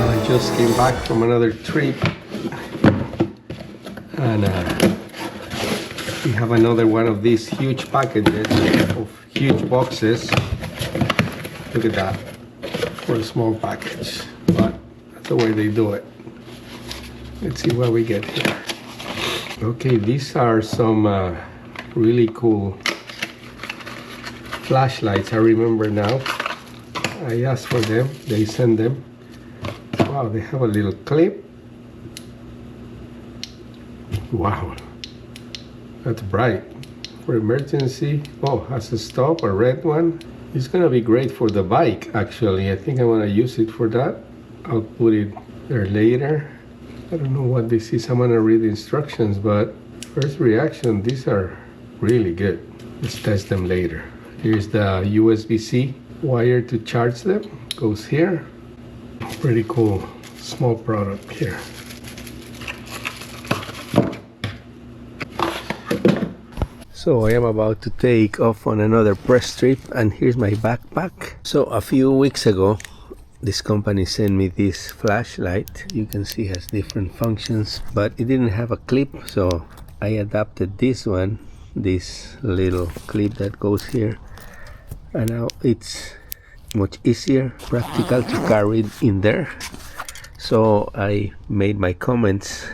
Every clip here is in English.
I just came back from another trip, and we have another one of these huge packages of huge boxes. Look at that, for a small package, but that's the way they do it. Let's see what we get here. Okay, these are some really cool flashlights. I remember now. I asked for them, they send them. Wow, they have a little clip. Wow, that's bright. For emergency. Oh, has a stop, a red one. It's gonna be great for the bike, actually. I think I wanna use it for that. I'll put it there later. I don't know what this is. I'm gonna read the instructions, but first reaction, these are really good. Let's test them later. Here's the USB-C wire to charge them. Goes here. Pretty cool small product here. So I am about to take off on another press trip, and here's my backpack. So a few weeks ago, this company sent me this flashlight. You can see it has different functions, but it didn't have a clip, so I adapted this one, this little clip that goes here, and now it's much easier, practical to carry it in there. So I made my comments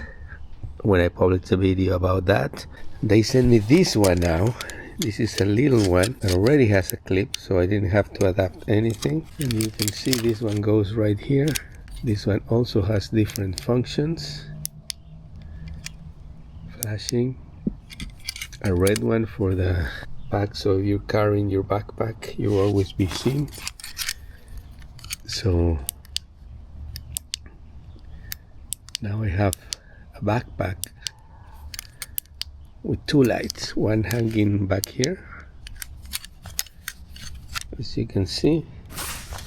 when I published a video about that. They sent me this one now. This is a little one that already has a clip, so I didn't have to adapt anything. And you can see this one goes right here. This one also has different functions. Flashing. A red one for the back, so if you're carrying your backpack, you'll always be seen. So now I have a backpack with two lights, one hanging back here, as you can see,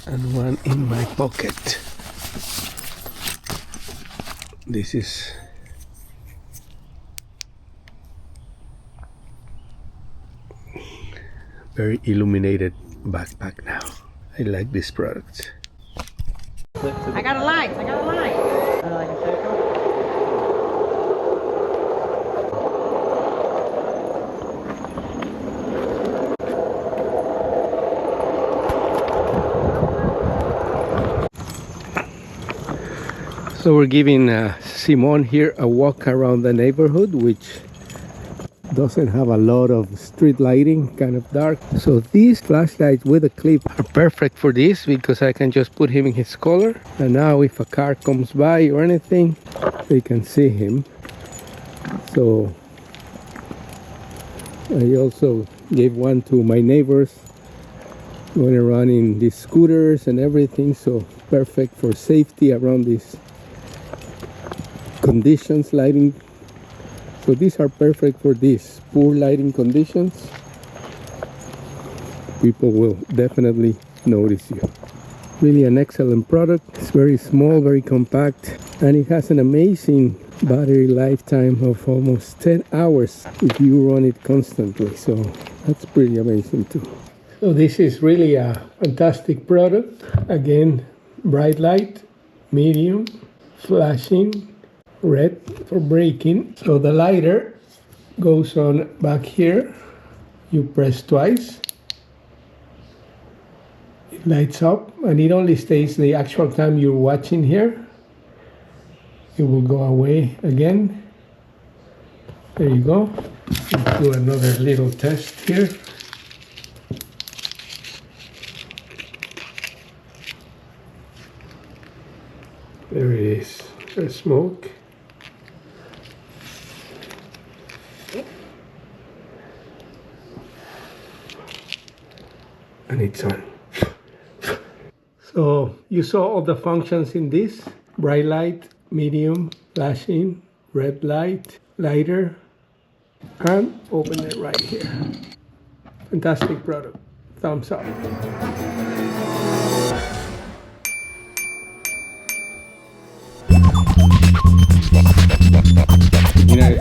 and one in my pocket. This is very illuminated backpack now. I like this product. I got a light. I got a light. Like a circle. So we're giving Simon here a walk around the neighborhood, which doesn't have a lot of street lighting, kind of dark. So these flashlights with a clip are perfect for this, because I can just put him in his collar, and now if a car comes by or anything, they can see him. So I also gave one to my neighbors going around in these scooters and everything, so perfect for safety around these conditions, lighting. So these are perfect for these poor lighting conditions. People will definitely notice you. Really an excellent product. It's very small, very compact, and it has an amazing battery lifetime of almost 10 hours if you run it constantly. So that's pretty amazing too. So this is really a fantastic product. Again, bright light, medium, flashing, red for braking. So the lighter goes on back here. You press twice, it lights up, and it only stays the actual time you're watching here. It will go away again. There you go. Let's do another little test here. There it is. There's smoke. And it's on. So you saw all the functions in this: bright light, medium, flashing, red light, lighter, and open it right here. Fantastic product. Thumbs up. You know,